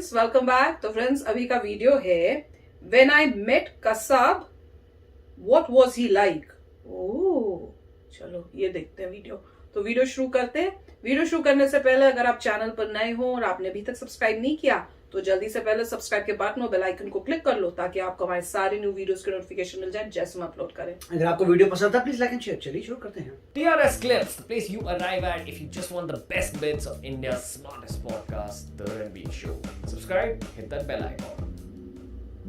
Friends, welcome back. तो friends, अभी का वीडियो है when I met Kasab, what was he like. Oh, चलो ये देखते हैं वीडियो। तो वीडियो शुरू करते हैं। वीडियो शुरू करने से पहले अगर आप चैनल पर नए हो और आपने अभी तक सब्सक्राइब नहीं किया तो जल्दी से पहले सब्सक्राइब के बटन और बेल आइकन को क्लिक कर लो ताकि आपको हमारे सारे न्यू वीडियोस के नोटिफिकेशन मिल जाए जैसे हम अपलोड करें। अगर आपको वीडियो पसंद था प्लीज लाइक एंड शेयर। चलिए शुरू करते हैं। TRS Clips, the place you arrive at if you just want the best bits of India's smartest podcast, The Ranveer Show. Subscribe, hit that bell icon.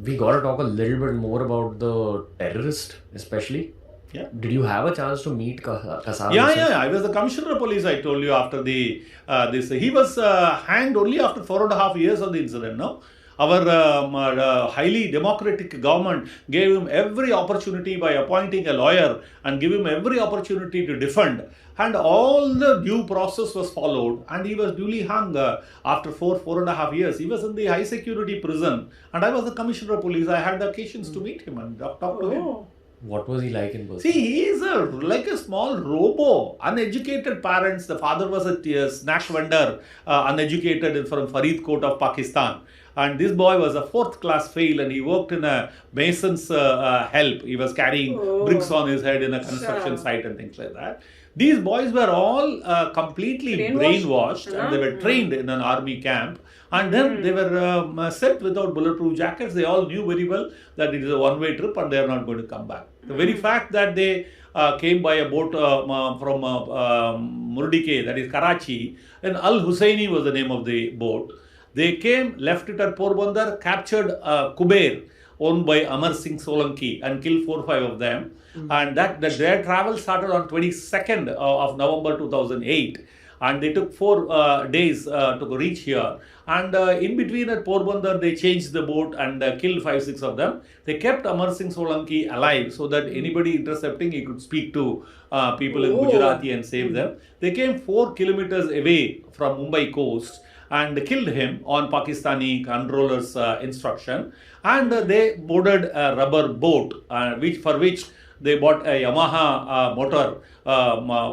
We gotta talk a little bit more about the terrorist, especially. Yeah. Did you have a chance to meet Kasab? Yeah. I was the commissioner of police. I told you after the this. He was hanged only after 4.5 years of the incident. No, our highly democratic government gave him every opportunity by appointing a lawyer and give him every opportunity to defend. And all the due process was followed, and he was duly hung after 4.5 years. He was in the high security prison, and I was the commissioner of police. I had the occasions to meet him and talk to him. What was he like in person? See, he is like a small robo. Uneducated parents. The father was a snack vendor, uneducated from Faridkot of Pakistan. And this boy was a 4th class fail, and he worked in a mason's help. He was carrying bricks on his head in a construction site and things like that. These boys were all completely brainwashed and they were trained in an army camp. And then they were sent without bulletproof jackets. They all knew very well that it is a one-way trip and they are not going to come back. The very fact that they came by a boat from Murdike, that is Karachi, and Al Husseini was the name of the boat. They came, left it at Porbandar, captured Kuber, owned by Amar Singh Solanki, and killed 4-5 of them. And their travel started on 22nd of November 2008. And they took 4 days to reach here. And in between at Porbandar, they changed the boat and killed 5-6 of them. They kept Amar Singh Solanki alive so that anybody intercepting, he could speak to people in Gujarati and save them. They came 4 kilometers away from Mumbai coast and killed him on Pakistani controllers' instruction. And they boarded a rubber boat, for which they bought a Yamaha motor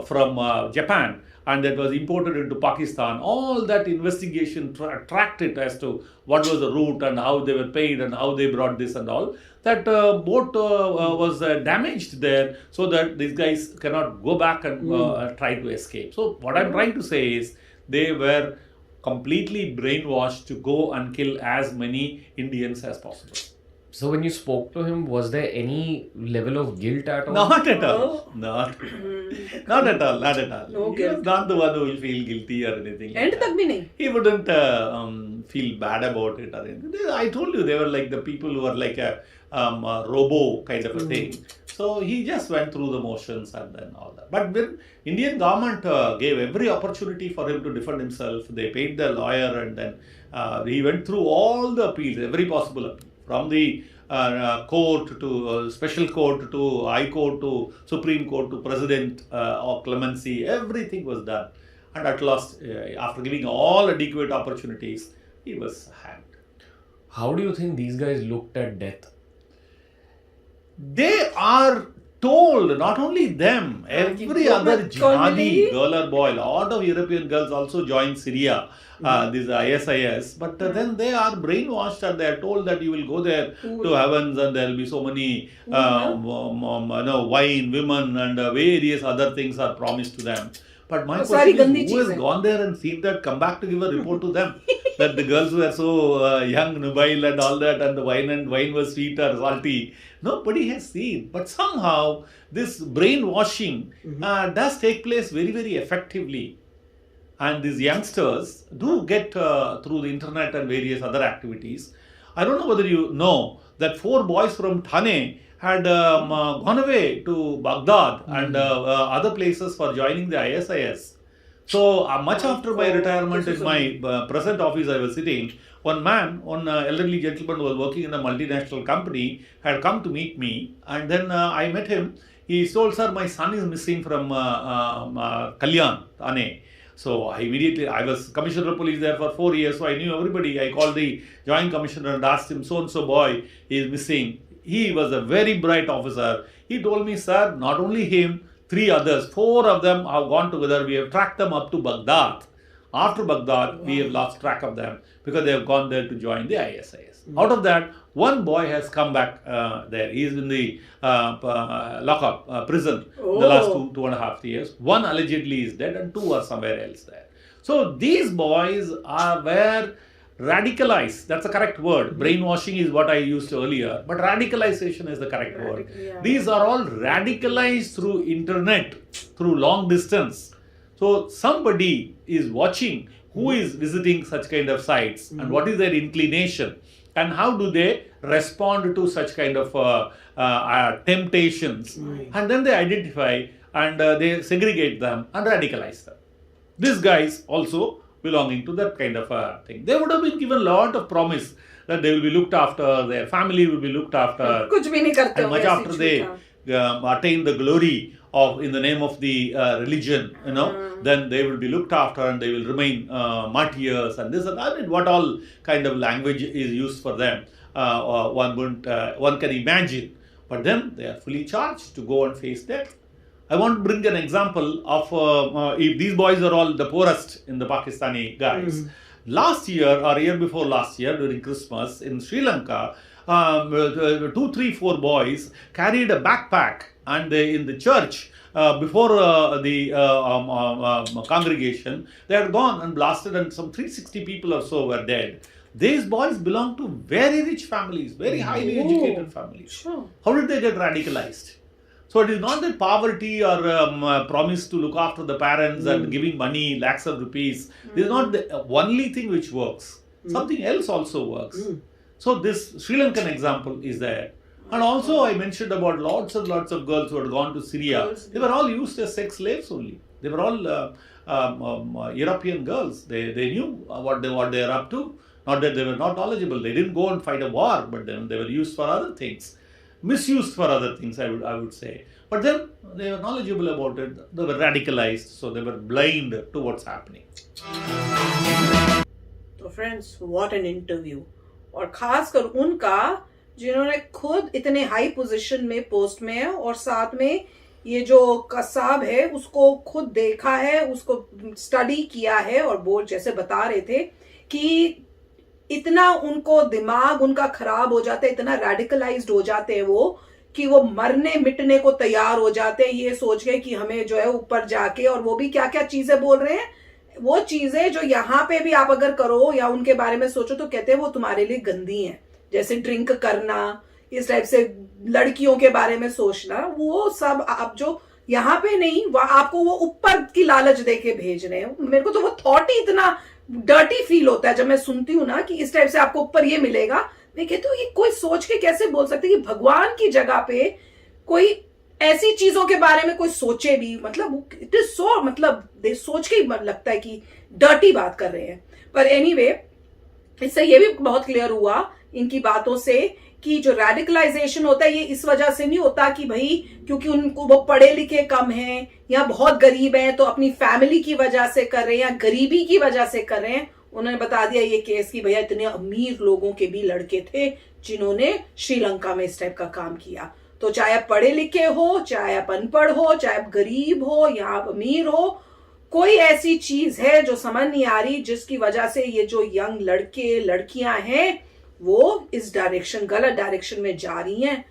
from Japan. And that was imported into Pakistan. All that investigation tracked it as to what was the route and how they were paid and how they brought this and all. That boat was damaged there so that these guys cannot go back and try to escape. So what I'm trying to say is they were completely brainwashed to go and kill as many Indians as possible. So when you spoke to him, was there any level of guilt at all? Not at all. Not at all. Not at all. No He guilt. was not the one who will feel guilty or anything. like and that. तक भी नहीं। He wouldn't feel bad about it or anything. I told you they were like the people who were like a robo kind of a thing. So he just went through the motions and then all that. But when Indian government gave every opportunity for him to defend himself, they paid the lawyer and then he went through all the appeals, every possible appeal. From the court to special court to high court to Supreme Court to president or clemency, everything was done. And at last, after giving all adequate opportunities, he was hanged. How do you think these guys looked at death? They are told, not only them, every other jihadi, girl or boy, a lot of European girls also joined Syria, this ISIS, but then they are brainwashed and they are told that you will go there to heavens and there will be so many wine, women and various other things are promised to them. But my question is, who has gone there and seen that, come back to give a report to them? That the girls were so young, nubile and all that, and the wine was sweet or salty. Nobody has seen. But somehow this brainwashing does take place very, very effectively. And these youngsters do get through the internet and various other activities. I don't know whether you know that 4 boys from Thane had gone away to Baghdad and other places for joining the ISIS. So much after my retirement in my present office I was sitting, one elderly gentleman who was working in a multinational company had come to meet me, and then I met him. He told, sir, my son is missing from Kalyan, Thane. So I was commissioner of police there for 4 years, so I knew everybody. I called the joint commissioner and asked him, so-and-so boy is missing. He was a very bright officer. He told me, sir, not only him, 3 others, 4 of them have gone together. We have tracked them up to Baghdad. After Baghdad, we have lost track of them because they have gone there to join the ISIS. Out of that, one boy has come back there. He is in the lockup, prison, the last 2.5 years. One allegedly is dead and 2 are somewhere else there. So these boys were radicalized. That's the correct word. Brainwashing is what I used earlier, but radicalization is the correct word. Yeah. These are all radicalized through internet, through long distance. So somebody is watching who is visiting such kind of sites and what is their inclination and how do they respond to such kind of temptations, and then they identify and they segregate them and radicalize them. These guys also belonging to that kind of thing. They would have been given a lot of promise that they will be looked after, their family will be looked after, कुछ भी नहीं करते and much होंगे, after ऐसी they छूटा। attain the glory of in the name of the religion, then they will be looked after and they will remain martyrs and this and that. I mean, what all kind of language is used for them, one can imagine. But then they are fully charged to go and face death. I want to bring an example of if these boys are all the poorest in the Pakistani guys. Last year or year before last year during Christmas in Sri Lanka, 2, 3, 4 boys carried a backpack and they in the church before the congregation, they had gone and blasted and some 360 people or so were dead. These boys belong to very rich families, very highly educated families. Sure. How did they get radicalized? So it is not that poverty or promise to look after the parents and giving money, lakhs of rupees. This is not the only thing which works. Something else also works. So this Sri Lankan example is there. And also I mentioned about lots and lots of girls who had gone to Syria. They were all used as sex slaves only. They were all European girls. They knew what they are up to. Not that they were not knowledgeable. They didn't go and fight a war, but then they were used for other things. Misused for other things, I would say. But then they were knowledgeable about it. They were radicalized, so they were blind to what's happening. तो friends, what an interview, और खासकर उनका जिन्होंने खुद इतने high position में post में है और साथ में ये जो कसाब है उसको खुद देखा है, उसको स्टडी किया है और बोल जैसे बता रहे थे कि इतना उनको दिमाग उनका खराब हो जाता है, इतना रेडिकलाइज्ड हो जाते हैं वो कि वो मरने मिटने को तैयार हो जाते हैं ये सोच के कि हमें जो है ऊपर जाके, और वो भी क्या क्या चीजें बोल रहे हैं, वो चीजें जो यहाँ पे भी आप अगर करो या उनके बारे में सोचो तो कहते हैं वो तुम्हारे लिए गंदी हैं, जैसे ड्रिंक करना, इस टाइप से लड़कियों के बारे में सोचना, वो सब आप जो यहाँ पे नहीं, आपको वो ऊपर की लालच देके भेज रहे हैं। मेरे को तो वो थॉट ही इतना डर्टी फील होता है जब मैं सुनती हूँ ना कि इस टाइप से आपको ऊपर ये मिलेगा। मैं कहती हूँ ये कोई सोच के कैसे बोल सकते कि भगवान की जगह पे कोई ऐसी चीजों के बारे में कोई सोचे भी, मतलब इट इज सो, मतलब सोच के ही लगता है कि डर्टी बात कर रहे हैं। पर एनीवे, इससे ये भी बहुत क्लियर हुआ इनकी बातों से कि जो रेडिकलाइजेशन होता है ये इस वजह से नहीं होता कि भाई क्योंकि उनको वो पढ़े लिखे कम हैं या बहुत गरीब हैं तो अपनी फैमिली की वजह से कर रहे हैं या गरीबी की वजह से कर रहे हैं। उन्होंने बता दिया ये केस कि भैया इतने अमीर लोगों के भी लड़के थे जिन्होंने श्रीलंका में इस टाइप का काम किया। तो चाहे आप पढ़े लिखे हो, चाहे आप अनपढ़ हो, चाहे आप गरीब हो या आप अमीर हो, कोई ऐसी चीज है जो समझ नहीं आ रही जिसकी वजह से ये जो यंग लड़के लड़कियां हैं वो इस डायरेक्शन, गलत डायरेक्शन में जा रही हैं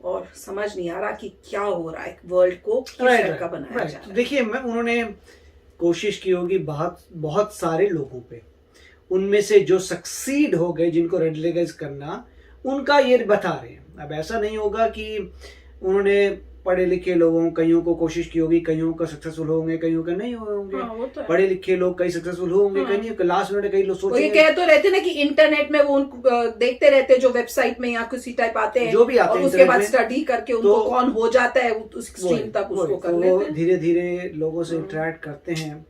और समझ नहीं आ रहा कि क्या हो रहा है, वर्ल्ड को किस तरह का बनाया जा रहा है। देखिए, उन्होंने कोशिश की होगी बहुत सारे लोगों पे, उनमें से जो सक्सीड हो गए जिनको रेडिकलाइज करना, उनका ये बता रहे हैं। अब ऐसा नहीं होगा कि उन्होंने पढ़े लिखे लोगों कईयों को कोशिश की होगी, कईयों का सक्सेसफुल होंगे, कईयों का नहीं होंगे। वो तो पढ़े लिखे लोग कई सक्सेसफुल होंगे, कई नहीं। लास्ट मिनट कई लोग सोचेंगे, ये कह तो रहते ना कि इंटरनेट में वो देखते रहते जो वेबसाइट में या किसी टाइप आते हैं जो भी आते हैं, और उसके बाद स्टडी करके उनको कौन हो जाता है उस स्ट्रीम तक उसको कर लेते हैं। धीरे धीरे लोगों से इंटरेक्ट करते हैं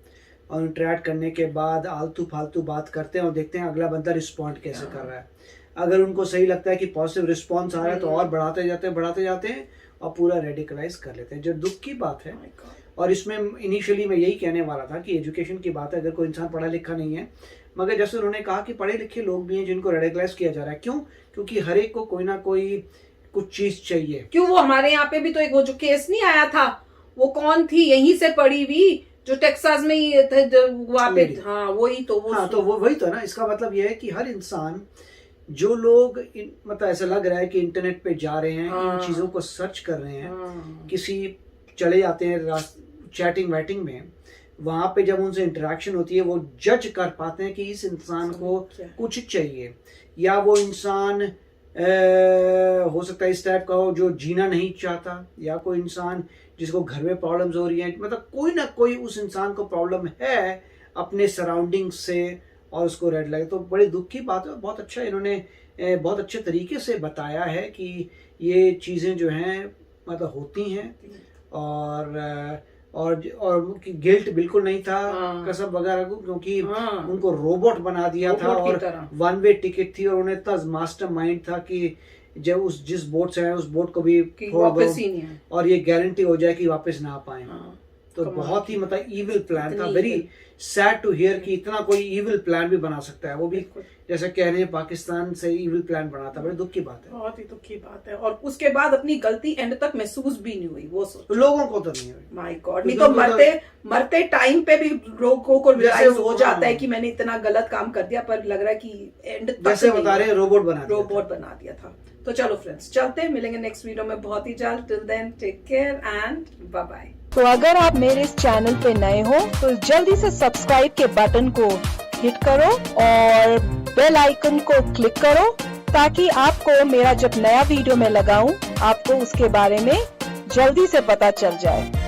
और इंटरेक्ट करने के बाद आलतू फालतू बात करते हैं और देखते हैं अगला बंदा रिस्पॉन्ड कैसे कर रहा है। अगर उनको सही लगता है कि पॉजिटिव रिस्पॉन्स आ रहा है तो और बढ़ाते जाते हैं और पूरा रेडिकलाइज कर लेते हैं, जो दुख की बात है। और इसमें इनिशियली मैं यही कहने वाला था कि एजुकेशन की बात है, अगर कोई इंसान पढ़ा लिखा नहीं है, मगर जैसे उन्होंने कहा कि पढ़े लिखे लोग भी हैं जिनको रेडिकलाइज किया जा रहा है। क्यों? क्योंकि हर एक को कोई ना कोई कुछ चीज चाहिए। क्यों? वो हमारे यहाँ पे भी तो एक वो जो केस नहीं आया था, वो कौन थी, यहीं से पढ़ी हुई जो टेक्सास में ही थे वहां पे, Lady. हाँ वही तो वो हाँ तो वो वही तो है ना, इसका मतलब ये है कि हर इंसान, जो लोग मतलब ऐसा लग रहा है कि इंटरनेट पे जा रहे हैं, हाँ। इन चीजों को सर्च कर रहे हैं, हाँ, किसी चले जाते हैं चैटिंग वैटिंग में, वहां पे जब उनसे इंटरेक्शन होती है वो जज कर पाते हैं कि इस इंसान को क्या है? कुछ चाहिए, या वो इंसान हो सकता है इस टाइप का हो जो जीना नहीं चाहता, या कोई इंसान जिसको घर में प्रॉब्लम्स हो रही हैं, मतलब कोई ना कोई उस इंसान को प्रॉब्लम है अपने सराउंडिंग से और उसको रेड लाइट। तो बड़ी दुख की बात है, बहुत अच्छा इन्होंने बहुत अच्छे तरीके से बताया है कि ये चीज़ें जो हैं मतलब होती हैं, और गिल्ट बिल्कुल नहीं था हाँ। कसब वगैरह को, क्योंकि हाँ। उनको रोबोट बना दिया था रोबोट की और तरह। वन वे टिकट थी, और उन्हें इतना मास्टर माइंड था कि जब उस जिस बोट से आए उस बोट को भी कि छोड़ दो वापस ही नहीं है। और ये गारंटी हो जाए कि वापस ना आ पाए। हाँ, तो कमाल बहुत ही की। मतलब इविल प्लान था, इतनी very evil। Sad to hear कि इतना कोई इविल प्लान भी बना सकता है, वो भी बिल्कुल। जैसे कह रहे हैं पाकिस्तान से इविल प्लान बना था। बड़े दुख की बात है, बहुत ही दुख की बात है, और उसके बाद अपनी गलती एंड तक महसूस भी नहीं हुई, वो सोच। तो लोगों को तो नहीं हुई। माय गॉड, तो नहीं तो लोगों को मरते टाइम पे भी लोगों को जैसे रियलाइज हो वो- जाता है कि मैंने इतना गलत काम कर दिया, पर लग रहा है कि एंड तक जैसे नहीं बता रहे हैं हुआ। रोबोट बना दिया था। रोबोट बना दिया था। तो चलो फ्रेंड्स, चलते हैं, मिलेंगे नेक्स्ट वीडियो में बहुत ही जल्द। Till then take care and bye bye. तो अगर आप मेरे इस चैनल पे नए हो तो जल्दी से सब्सक्राइब के बटन को हिट करो और बेल आइकन को क्लिक करो, ताकि आपको मेरा जब नया वीडियो मैं लगाऊं आपको उसके बारे में जल्दी से पता चल जाए।